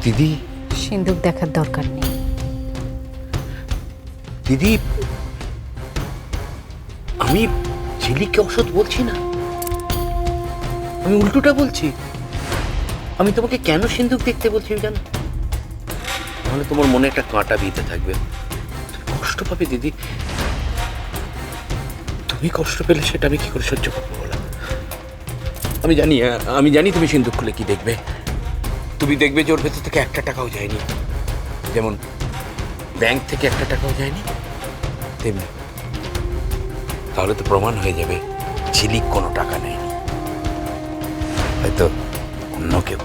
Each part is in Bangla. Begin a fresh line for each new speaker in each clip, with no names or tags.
দিদি,
সিন্দুক দেখার দরকার নেই।
দিদি, আমি ঝিলিককে অসৎ বলছি না, আমি উল্টোটা বলছি। আমি তোমাকে কেন সিন্দুক দেখতে বলছি জানো? তাহলে তোমার মনে একটা কাঁটা বিঁধে থাকবে, কষ্ট পাবে দিদি। তুমি কষ্ট পেলে সেটা আমি কি করে সহ্য করবো বলো? আমি জানি তুমি সিন্দুক খুলে কি দেখবে। তুমি দেখবে যে ওর ভেতর থেকে একটা টাকাও যায়নি, যেমন ব্যাংক থেকে একটা টাকাও যায়নি তেমনি। তাহলে তো প্রমাণ হয়ে যাবে ঝিলিক কোনো টাকা নেয়নি, হয়তো অন্য কেউ।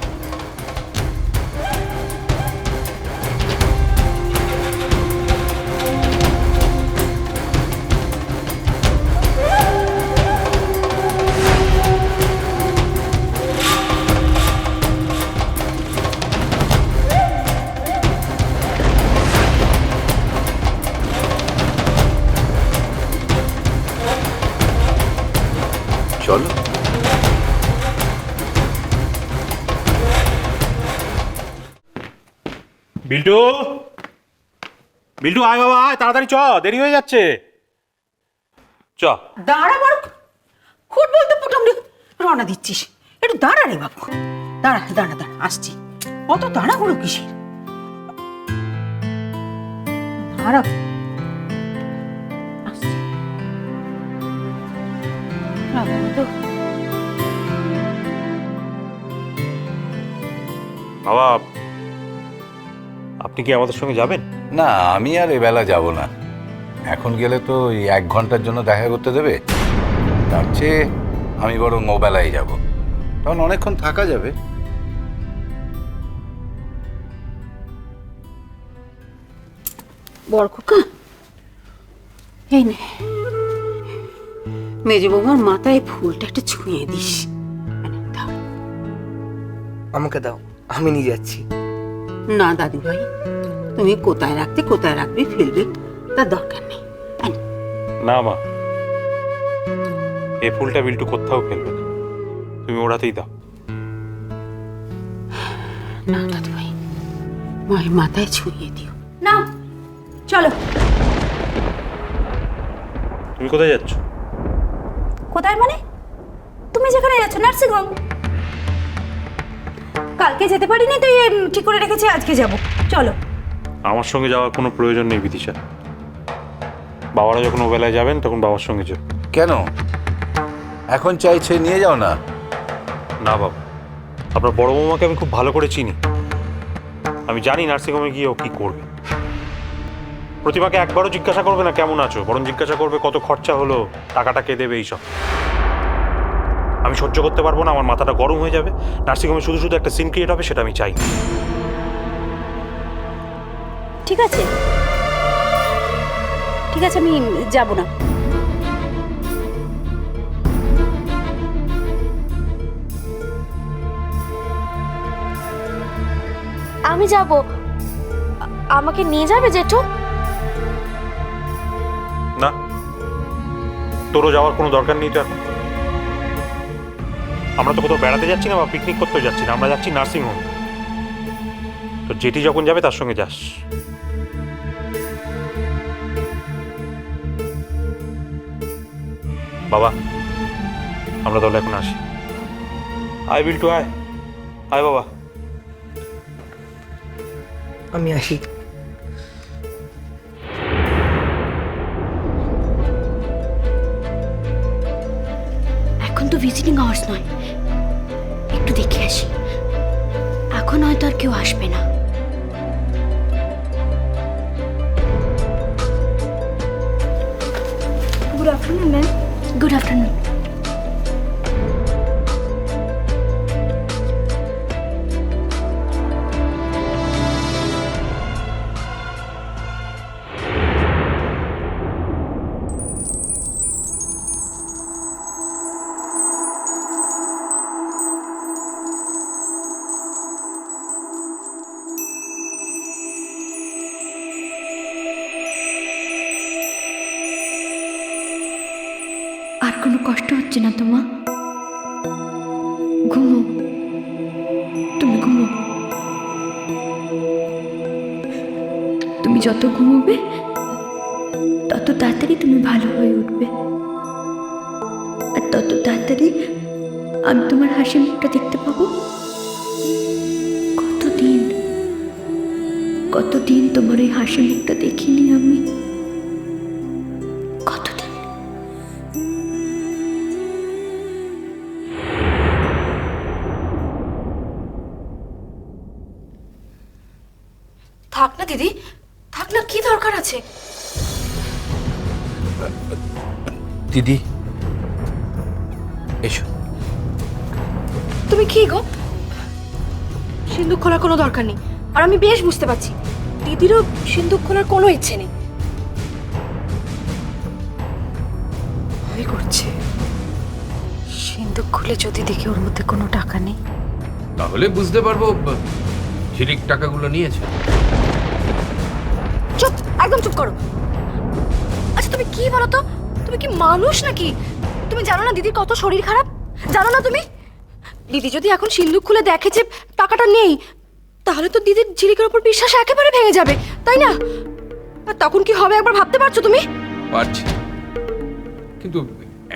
চলো।
বিল্টু, বিল্টু আয় বাবা আয়, তাড়াতাড়ি চ, দেরি হয়ে যাচ্ছে। চ।
দাঁড়া বড়, খুট বলতে পুটুমড়ি রওনা দিচ্ছিস, একটু দাঁড়া রে বাবু। দাঁড়া দাঁড়া দাঁড়া, আসছি। অত দাঁড়া হলো কিসের? দাঁড়া, আসছি। তো
বাবা, আপনি কি আমাদের সঙ্গে যাবেন?
না, আমি আর এবেলা যাব না। এখন গেলে তো ওই 1 ঘন্টার জন্য দেখা করতে দেবে। তার চেয়ে আমি বরং ওবেলায় যাব, তখন অনেকক্ষণ থাকা যাবে।
বড় খোকা, এই নে মেজে বৌমার মাথায় ফুলটা একটু ছুঁয়ে দিস। দাও।
আমাকে দাও, আমি নিয়ে যাচ্ছি।
না দাদু ভাই, তুমি কোথায় রাখবে ফেলবে, তার দরকার নেই।
না মা, এই ফুলটা বিল্টু কোথাও ফেলবে না, তুমি ওড়াতেই দাও।
না দাদু ভাই, মায়ের মাথায় ছুঁয়ে দিও।
না, চলো।
তুমি কোথায় যাচ্ছ?
কোথায় মানে? তুমি যেখানে যাচ্ছ, নার্সিং হোম। কালকে যেতে পারিনি তাই ঠিক করে রেখেছি আজকে যাব। চলো।
আমার সঙ্গে যাওয়ার কোনো প্রয়োজন নেই বিদিশা। বাবারা যখন ওবেলায় যাবেন তখন বাবার সঙ্গে যাও।
কেন এখন চাইছে নিয়ে যাও না?
না বাবা, আপনার বড় বৌমাকে আমি খুব ভালো করে চিনি। আমি জানি নার্সিংহোমে গিয়ে ও কী করবে। প্রতিমাকে একবারও জিজ্ঞাসা করবে না কেমন আছো, বরং জিজ্ঞাসা করবে কত খরচা হলো, টাকাটা কে দেবে, এইসব। আমি সহ্য করতে পারবো না, আমার মাথাটা গরম হয়ে যাবে। নার্সিংহোমে শুধু শুধু একটা সিন ক্রিয়েট হবে, সেটা আমি চাই।
ঠিক আছে, ঠিক আছে, আমি যাব না।
আমি যাব, আমাকে নিয়ে যাবে জেঠু?
না, তোরও যাওয়ার কোনো দরকার নেই তো এখন। আমরা তো কোথাও বেড়াতে যাচ্ছি না বা পিকনিক করতেও যাচ্ছি না, আমরা যাচ্ছি নার্সিংহোম। তো যেটি যখন যাবে তার সঙ্গে যাস। বাবা, আমরা তাহলে এখন আসি। আয় বিল্টু, আয় আয় বাবা।
আমি আসি।
এখন তো ভিজিটিং আওয়ার্স নয়, একটু দেখে আসি। এখন হয়তো আর কেউ আসবে না।
Good afternoon ma'am.
Good afternoon. আর কোনো কষ্ট হচ্ছে না তো মা? ঘুমো, তুমি ঘুমো। তুমি যত ঘুমোবে তত তাড়াতাড়ি তুমি ভালো হয়ে উঠবে, আর তত তাড়াতাড়ি আমি তোমার হাসি মুখটা দেখতে পাবো। কতদিন তোমার এই হাসি মুখটা দেখিনি আমি, কতদিন।
থাক না দিদি, থাক না, কি দরকার আছে?
দিদি এসো।
তুমি কি গো? সিন্দুক খোলার কোনো দরকার নেই, আর আমি বেশ বুঝতে পারছি দিদিরও সিন্দুক খোলার কোনো ইচ্ছে নেই। ভয় করছে, সিন্দুক খুলে যদি দেখি ওর মধ্যে কোনো টাকা নেই।
তাহলে বুঝতে পারবো ঝিলিক টাকাগুলো নিয়েছে।
চুপ, একদম চুপ করো। আচ্ছা তুমি কি বলো তো, তুমি কি মানুষ নাকি? তুমি জানো না দিদির কত শরীর খারাপ? জানো না তুমি? দিদি যদি এখন সিন্দুক খুলে দেখে যে টাকাটা নেই, তাহলে তো দিদির ঝিলিকের উপর বিশ্বাস একেবারে ভেঙে যাবে, তাই না? আর তখন কি হবে একবার ভাবতে পারছো তুমি?
পারছি, কিন্তু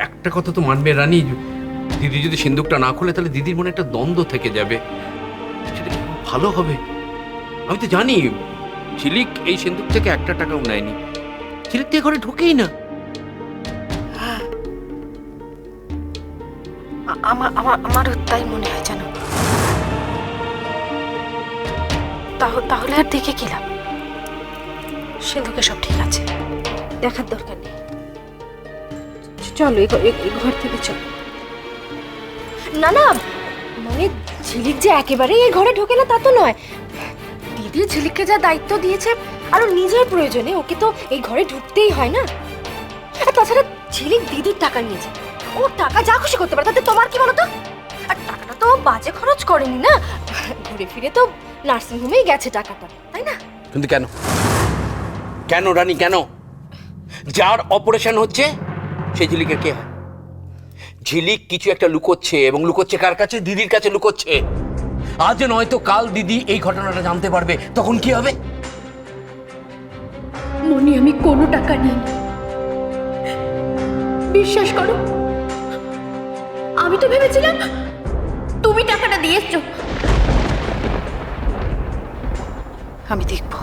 একটা কথা তো মানবে রানী, দিদি যদি সিন্দুকটা না খোলে তাহলে দিদির মনে একটা দ্বন্দ্ব থেকে যাবে, সেটা কি ভালো হবে? আমি তো জানি ঝিলিক এই সিন্দুক থেকে একটা টাকাও নেয়নি, ঝিলিক দিয়ে ঘরে ঢুকেই না।
আমারও তাই মনে হয় জানো। তাহলে আর দেখে কি লাভ? সিন্ধুকে সব ঠিক আছে, দেখার দরকার নেই। চলো এই ঘর থেকে চলো। না না, মানে ঝিলিক যে একেবারেই এই ঘরে ঢোকে না তা তো নয়। দিদি ঝিলিককে যা দায়িত্ব দিয়েছে, আর ওর নিজের প্রয়োজনে ওকে তো এই ঘরে ঢুকতেই হয় না। আর তাছাড়া ঝিলিক দিদির টাকা নিয়েছে, ওর টাকা যা খুশি করতে পারে, তাতে তোমার কি বলো তো? আর টাকাটা তো বাজে খরচ করেনি না, ঘুরে ফিরে তো নার্সিংহোমেই গেছে টাকাটা, তাই না?
কিন্তু কেন কেন রানী, কেন? যার অপারেশন হচ্ছে সে ঝিলিকের কে হয়? ঝিলিক কিছু একটা লুকোচ্ছে, এবং লুকোচ্ছে কার কাছে? দিদির কাছে লুকোচ্ছে। আজ নয়তো কাল দিদি এই ঘটনাটা জানতে পারবে, তখন কি হবে?
মনি, আমি কোনো টাকা নিই, বিশ্বাস করো। আমি তো ভেবেছিলাম তুমি টাকাটা দিয়েছো।
আমি দেখবো।